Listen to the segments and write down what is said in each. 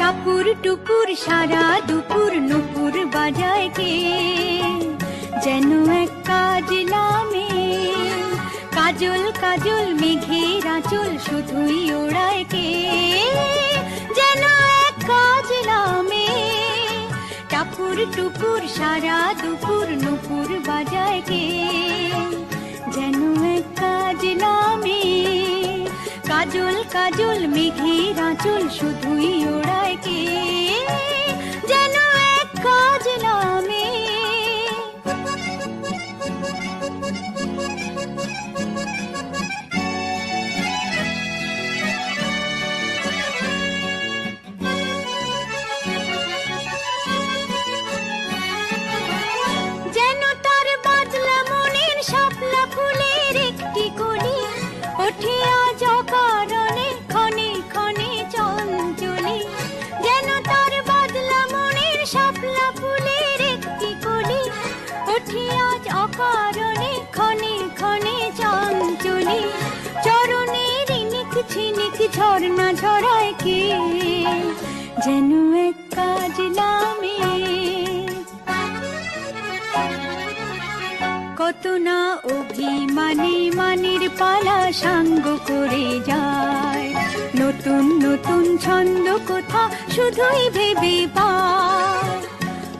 টাপুর টুপুর সারা দুপুর নুপুর বাজায় কে, যেন এক কাজলা মেয়ে। কাজল কাজল মেঘের আঁচল শুধুই ওড়ায় কে, যেন এক কাজলা মেয়ে। টাপুর টুপুর সারা দুপুর নুপুর বাজায় কে, যেন এক কাজলা মেয়ে। কাজল কাজল মেঘের আঁচল শুধুই ওড়ায় কে, যেন এক কাজলা মেয়ে। যেন তার বাদলা মনের শাপলা ফুলের একটি কলি, ওঠে আজ অকারণে ক্ষণে ক্ষণে চঞ্চলি। যেন তার বাদলা মনের শাপলা ফুলের একটি কলি, ওঠে আজ অকারণে ক্ষণে ক্ষণে চঞ্চলি। চরণের ইনিক ঝিনিক ঝর্ণা ঝরায় কে, যেন এক কাজলা মেয়ে। কত না অভিমানে মানের পালা সাঙ্গ করে যায়, নতুন নতুন ছন্দ কোথা শুধুই ভেবে পায়।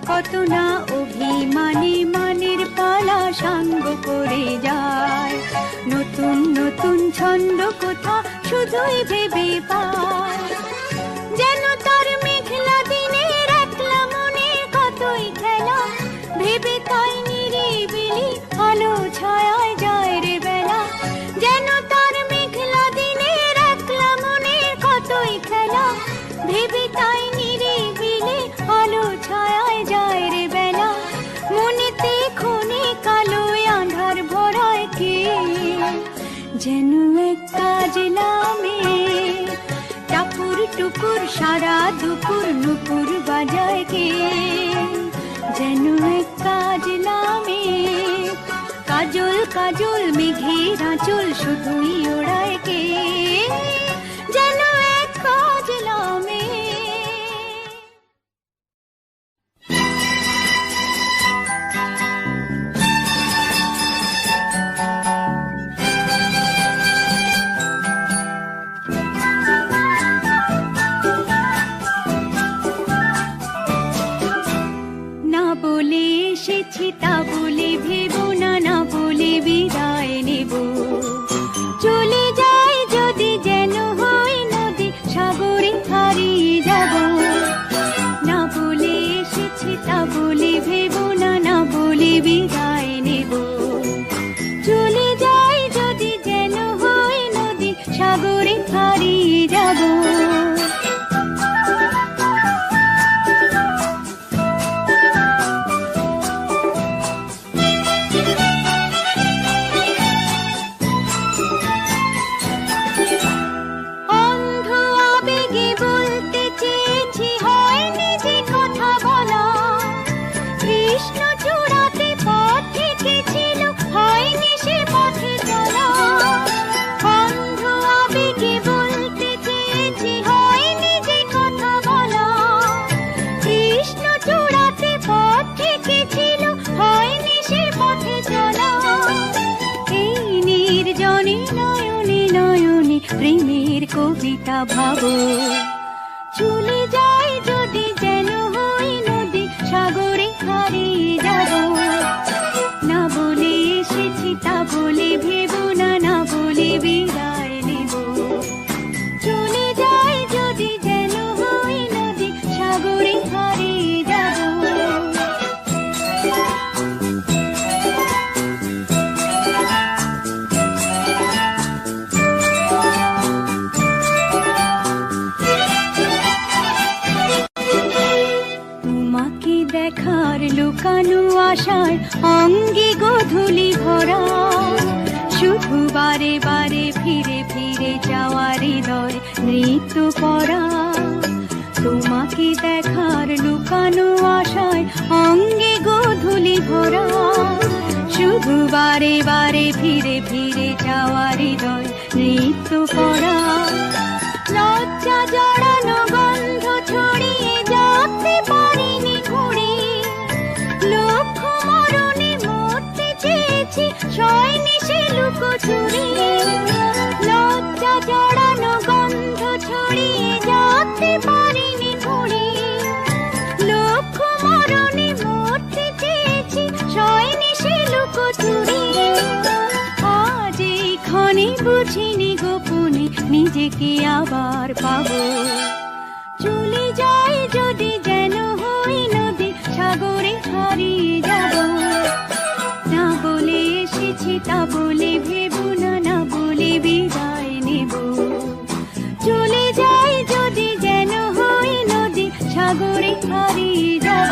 কত না অভিমানে মানের পালা সাঙ্গ করে যায়, নতুন নতুন ছন্দ কোথা শুধুই ভেবে পায়। যেন তার মেঘলা দিনের একলা মনে কতই খেলা, ভেবে তাই নিরিবিলি আলো ছায়ায় যায় রে বেলা। যেন তার মেঘলা দিনের একলা মনের কতই খেলা, ভেবে তাই নিরিবিলি আলো ছায়ায় যায় রে বেলা। মনেতে ক্ষণে কালো আঁধার ভরায় কে, যেন এক কাজলা মেয়ে। টাপুর টুপুর সারা দুপুর নুপুর বাজায় কে, যেন এক কাজলা মেয়ে। কাজল কাজল মেঘের আঁচল শুধুই ওড়ায় কে, যেন এক কাজলা মেয়ে। না বলে এসেছি তা বলে ভেবো না, না বলে বিদায় নেব। চলে যাই যদি যেন হয় নদী সাগরে হারিয়ে যাব। না বলে এসেছি তা বলে ভেবো না, না বলে বিদায় নেব। চলে যাই যদি যেন হয় নদী সাগরে হারিয়ে যাব। প্রেমের কবিতা ভাবো, চলে যাই যদি যেন হয় নদী সাগরে হারিয়ে যাব। না বলে এসেছি তা বলে ভেবো না, না বলে বিদায় নেব। চলে যাই যদি যেন হয় নদী সাগরে হারিয়ে যাব। দেখার লুকানো আশায় অঙ্গে গোধূলি ভরা, শুধু বারে বারে ফিরে ফিরে যাওয়ার হৃদয় নৃত্য করা। তোমাকে দেখার লুকানো আশায় অঙ্গে গোধূলি ভরা, শুধু বারে বারে ফিরে ফিরে যাওয়ার হৃদয় নৃত্য করা। লজ্জা জড়ানো গন্ধ ছড়িয়ে যাতে পারিনি ঘুরে। লক্ষ মরণে মরতে চেয়েছি, সয়নি সে লুকোচুরি। লজ্জা জড়ানো গন্ধ ছড়িয়ে যাতে পারিনি ঘুরে। লক্ষ মরণে মরতে চেয়েছি, সয়নি সে লুকোচুরি। আজ এইখানে বুঝিনি গোপনে নিজেকে আবার পাবো। চলে যাই যদি যেন হই নদী, সাগরে হারিয়ে যাব। না বলে এসেছি তা বলে ভেবো না, না বলে বিদায় নেব। চলে যাই যদি যেন হই নদী, সাগরে হারিয়ে যাব।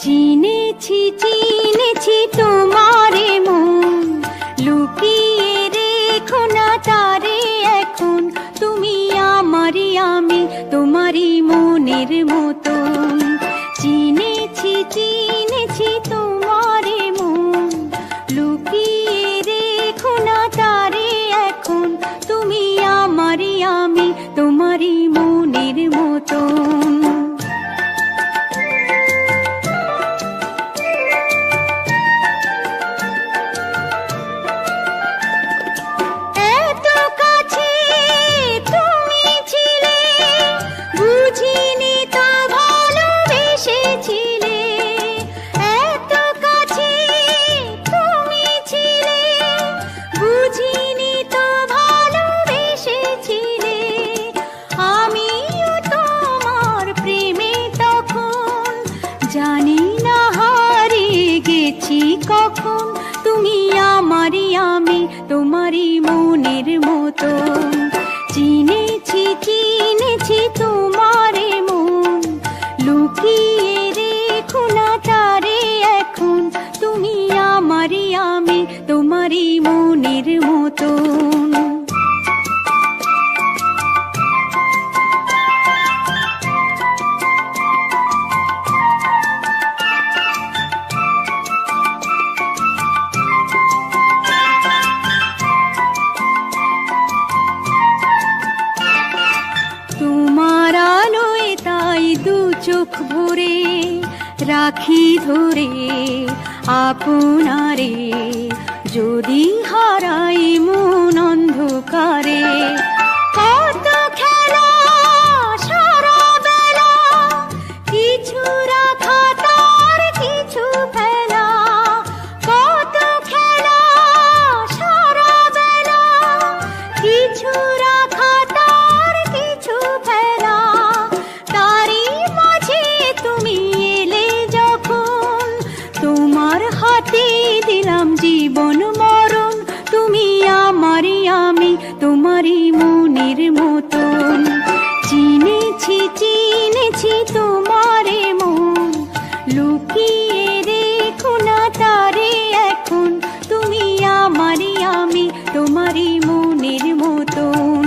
চিনেছি চিনেছি তোমারে মন, লুকিয়ে রেখো না তারে এখন। তুমি আমারই, আমি তোমারই মনের মতন। চিনেছি চিনেছি তোমারে মন, লুকিয়ে রেখো না তারে এখন। তুমি আমারই, আমি তোমারই মনের মতন। জানি না হারিয়ে গেছি কখন, তুমি আমারই, আমি তোমারই মনের মতন। চিনেছি চিনেছি তোমারে মন, লুকিয়ে রেখো না তারে এখন। তুমি আমারই, আমি তোমারই মনের মতন। তোমার আলোয় তাই দু চোখ ভরে রাখি ধরে আপনারে। যদি হারাই মন অন্ধকারে, কত খেলা সারা বেলা, কিছু রাখা তার কিছু ফেলা। কত খেলা সারা বেলা, কিছু রাখা তার কিছু ফেলা। তারই মাঝে তুমি এলে যখন, তোমার হাতে দিলাম জীবন মরণ। তুমি আমারই, আমি তোমারই মনের মতন। চিনেছি চিনেছি তোমারে মন, লুকিয়ে রেখো না তারে এখন। তুমি আমারই, আমি তোমারই মনের মতন।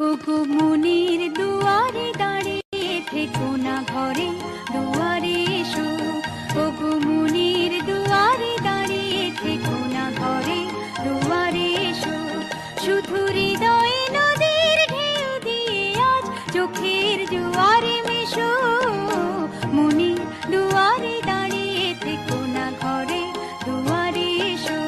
ওগো মনের দুয়ারে দাঁড়িয়ে থেকো না ঘরে, দুয়ারে এসো। ওগো মনের দুয়ারে দাঁড়িয়ে থেকো না ঘরে, দুয়ারে এসো। শুধু হৃদয়ে নদীর ঢেউ দিয়ে আজ চোখের জোয়ারে মেশো। মনের দুয়ারে দাঁড়িয়ে থেকো না ঘরে, দুয়ারে এসো।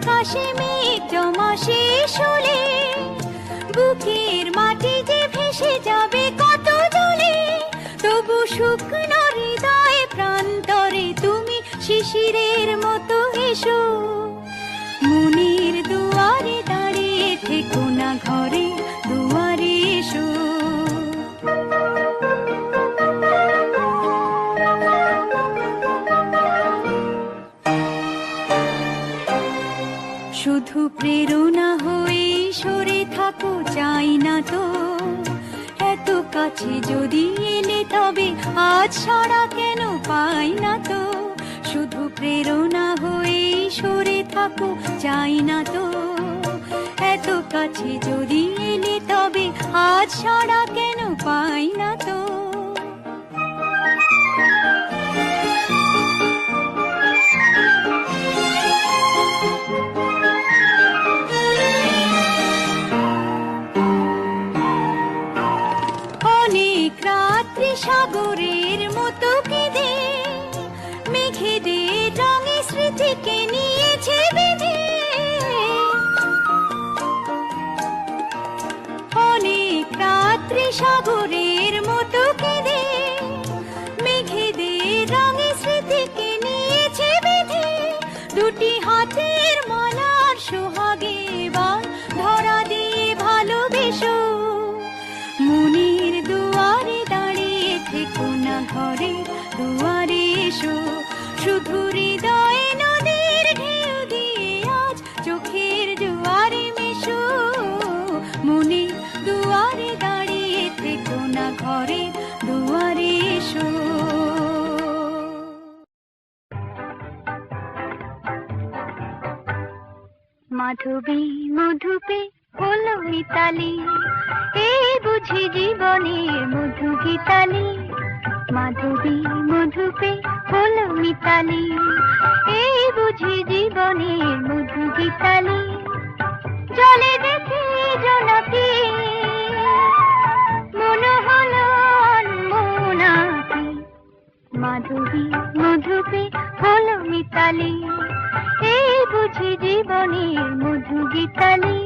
আকাশে মেঘ জমা শেষ হলে বুকের মাটি যে ভেসে যাবে কত দূরে, তবু শুকনো হৃদয় প্রান্তরে তুমি শিশিরের মতো এসো। মনের দুয়ারে দাঁড়িয়ে থেকো না, ঘরে দুয়ারে এসো। শুধু প্রেরণা হয়ে সরে থাকো, চাই না তো এত কাছে যদি এলে তবে আজ সারা কেন পাই না তো। শুধু প্রেরণা হয়ে সরে থাকো, চাই না তো এত কাছে যদি এলে তবে আজ সারা কেন পাই না তো। সাগরের মতো কেঁদে মেঘেদের রঙে স্মৃতিকে নিয়েছে বেঁধে, অনেক রাত্রি সাগরের মতো কেঁদে মেঘেদের রঙে স্মৃতিকে নিয়েছে বেঁধে। দুটি হাতের মালার সোহাগে এবার ধরা দিয়ে ভালোবেসো। মনের দুয়ারে দাঁড়িয়ে থেকো না, ঘরে দুয়ারে এসো। শুধু হৃদয়ে নদীর ঢেউ দিয়ে আজ চোখের জোয়ারে মেশো। মনে দুয়ারে দাঁড়িয়ে থেকো না, ঘরে দুয়ারে এসো। মাধবী মধুপে হলো মিতালি, এই বুঝি জীবনের মধু গীতালি। মাধবী মধুপে হলো মিতালি, এই বুঝি জীবনের মধু গীতালি। জলে দেখি জোনাকি, মনে হলো অনমনাকি। মাধবী মধুপে হলো মিতালি, এই বুঝি জীবনের মধু গীতালি।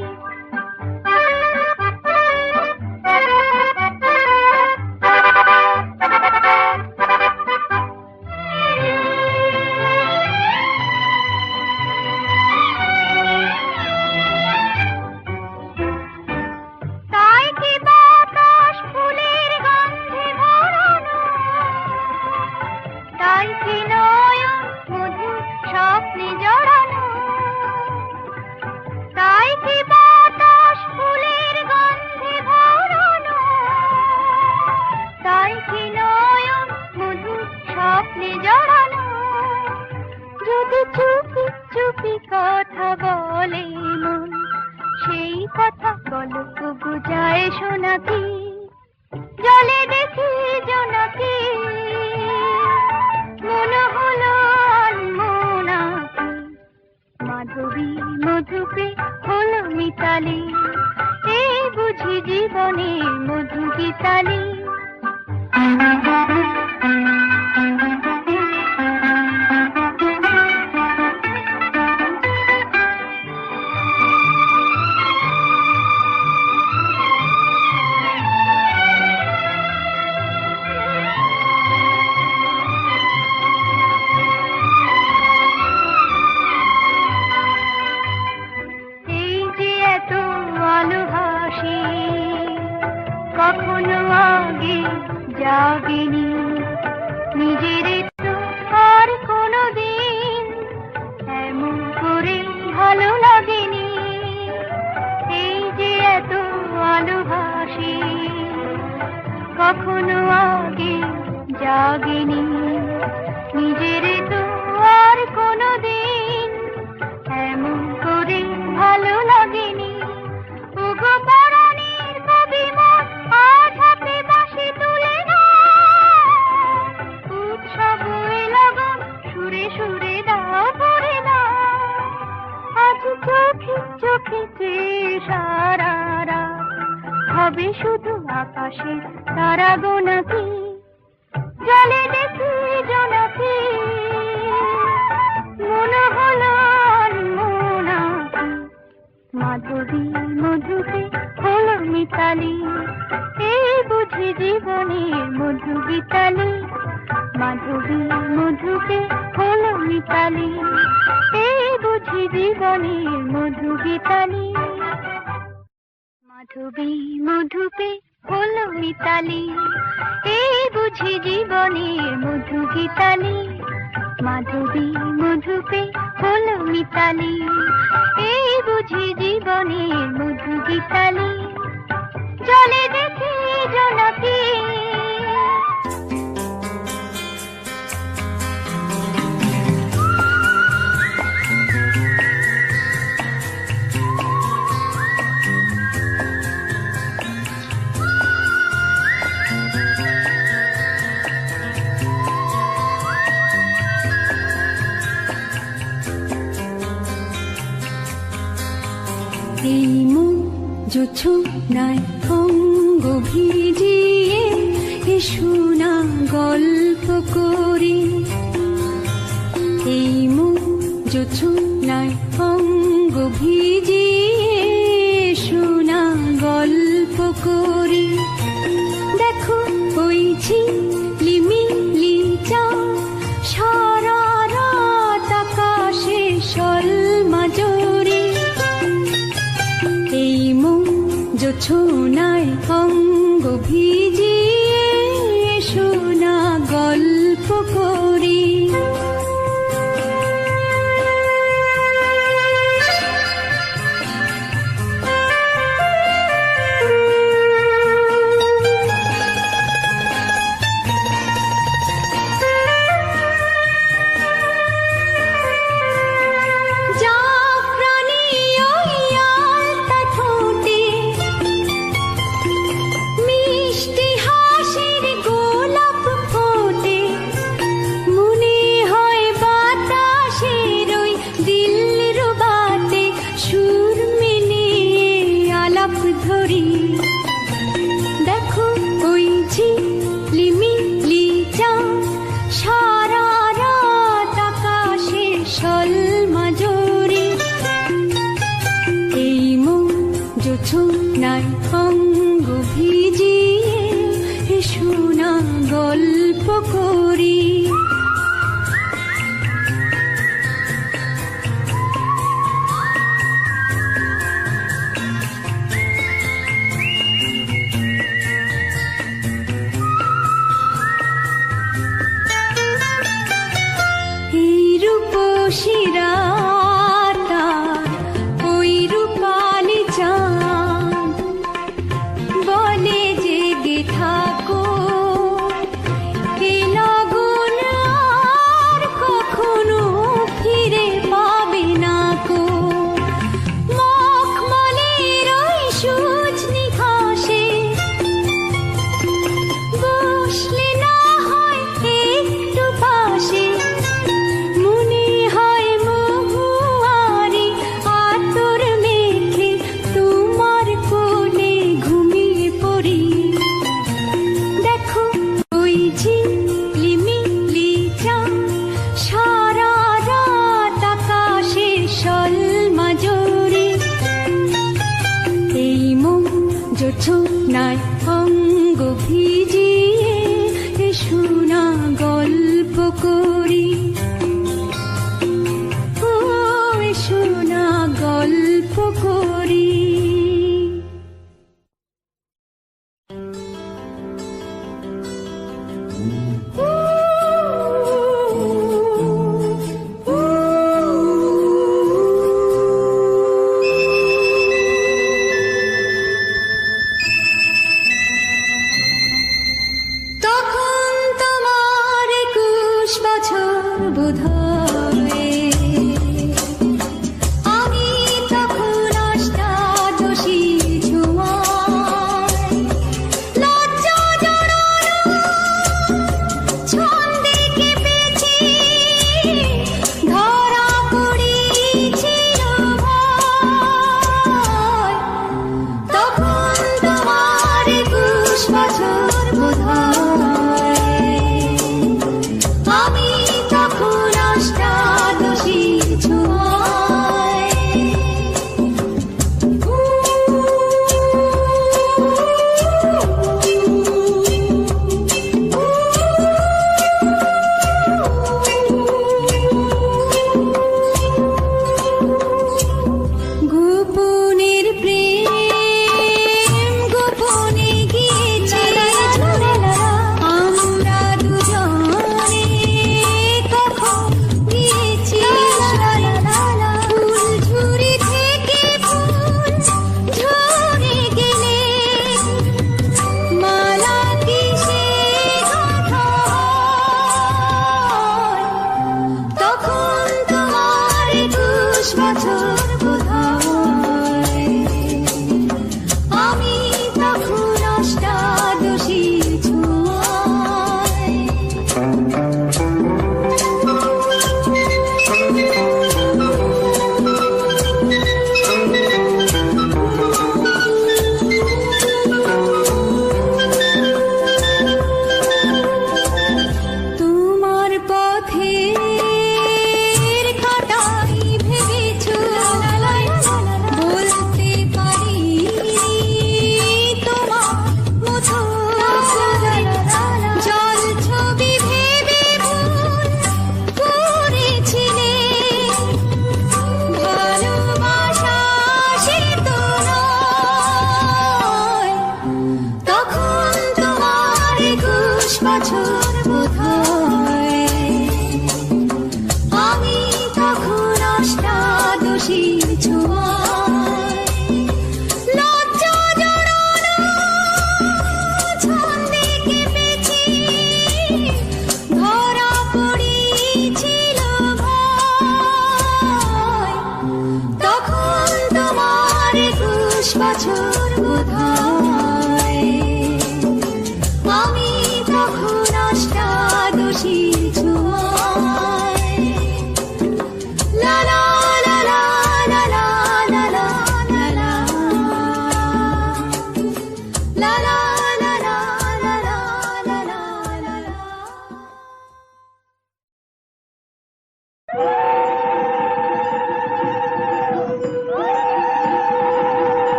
চুপি চুপি কথা বলে মন, সেই কথা বলো তবু যায় শোনাকি। জলে দেখি জোনাকি, মনে হলো অনমনাকি। মাধবী মধুপে হলো মিতালি, এই বুঝি জীবনের মধু গীতালি। কখনো আগে জাগেনি, নিজের তো আর কোনো দিন এমন করে ভালো লাগেনি। এই যে এত আলো ভাসে, কখনো আগে জাগেনি, নিজের তো আর কোনো দিন এমন করে ভালো লাগেনি। ওগো পরাণের কবি মন, আজ হাতে বাঁশি তুলে না, উৎসব লগন সুরে সুরে দাও করে না। আজ চোখে চোখে সারা রাত হবে শুধু আকাশের তারা গোনাকি। জলে দেখি জোনাকি, মনে হলো অনমনাকি। মিতালি, এই বুঝি জীবনের মধু গীতালি। মাধবী মধুকে হলো মিতালি, এই বুঝি জীবনের মধু গীতালি। মাধবী মধুকে হলো মিতালি, এই বুঝি জীবনের মধু গীতালি। মাধবী মধুকে হলো মিতালি, এই বুঝি জীবনের মধু গীতালি। জলে দেখি জোনাকি, এই মুখ জোছনায় অঙ্গ ভিজিয়ে এসো না গল্প করি। এই মুখ জোছনায় অঙ্গ ভিজিয়ে এসো না গল্প করি। দেখো ওই ঝিলিমিলি চাঁদ সারা রাত আকাশে সলমাজরি। এই মন জোছনায় অঙ্গ ভিজিয়ে এসো না গল্প করি। দেখো ওই ঝিলিমিলি চাঁদ সারা রাত আকাশে সলমাজরি। এই মন জোছনায় অঙ্গ ভিজিয়ে এসো না গল্প করি। শিরাটা ওই রূপালি চাঁদ বলে জেগে থাকো, এ লগন আর কখনো ফিরে পাবে না কো। মখমলের ওই সজনি ঘাসে বসলে না হয় একটু পাশে, জোছনায় অঙ্গ ভিজিয়ে এসো না গল্প করি। ও এসো না গল্প করি। আমি তখন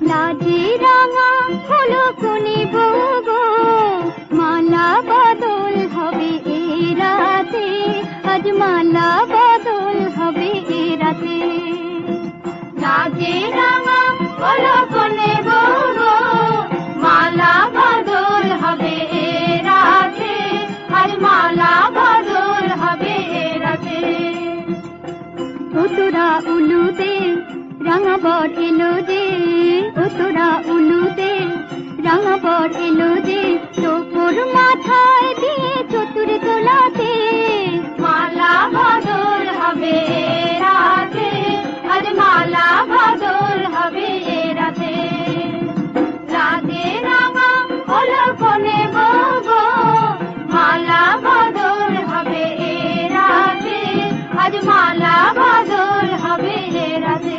লাজে রাঙা হলো কোনে বউ গো, মালা বদল হবে এ রাতে, আজ মালা বদল হবে এ রাতে। লাজে রাঙা হলো কোনে বউ গো, মালা বদল হবে এ রাতে, আজ মালা বদল হবে এ রাতে। ও তোরা উলুতে রাঙা বর এলো যে, ও তোরা উলুতে রাঙা বর এলো যে, তোর মাথায় দিয়ে চতুর তোলাতে, মালা বদল হবে এ রাতে, আজ মালা বদল হবে এ রাতে। রাতে রাঙা হলো কোনে বউ গো, মালা বদল হবে এ রাতে, আজ মালা বদল হবে এ রাতে।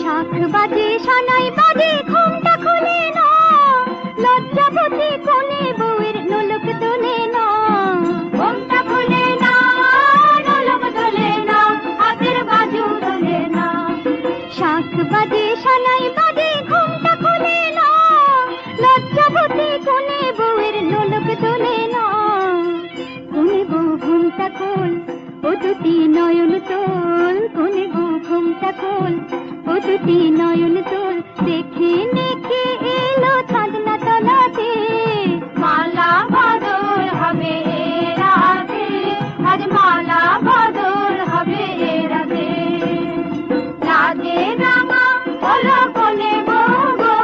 শাখ বাজে সানাই বাজে ঘুমটা খুলে না, লজ্জাবতী কোনে বউয়ের নোলক তোলে না, ঘুমটা খুলে না, নোলক তোলে না, হাতের বাজু তোলে না। শাখ বাজে সানাই বাজে ঘুমটা খুলে না, লজ্জাবতী কোনে বউয়ের নোলক তোলে না। কোনে বউ ঘুমটা খোল, ও দুটি নয়ন তোল, কোনে বউ ঘুমটা খোল, ও দুটি নয়ন তোল, দেখে দেখে এলো চাঁদনা তলাতে, মালা বদল হবে এ রাতে, আজ মালা বদল হবে এ রাতে। লাজে রাঙা হলো কোনে বউ গো,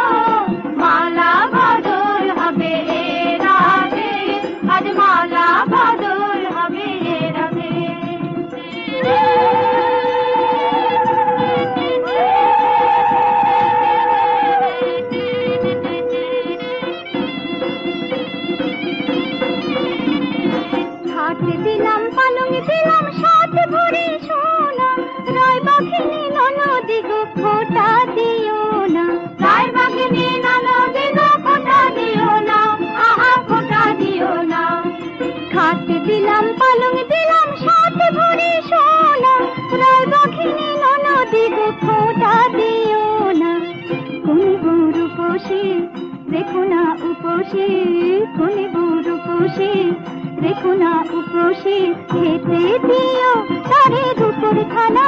মালা বদল হবে এ রাতে, আজ মালা বদল হবে এ রাতে। খাট দিলাম পালং দিলাম সাত ভরি সোনা, রায় বাঘিনী ননদি গো খোটা দিও না, রায় বাঘিনী ননদি গো খোটা দিও না, আহা খোটা দিও না। খাট দিলাম পালং দিলাম সাত ভরি সোনা, রায় বাঘিনী ননদি গো খোটা দিও না। কোনে বউ রূপসী দেখো না উপসী, কোনে বউ রূপসী দেখো না উপসী, খেতে দিও তারে দুপুর খানা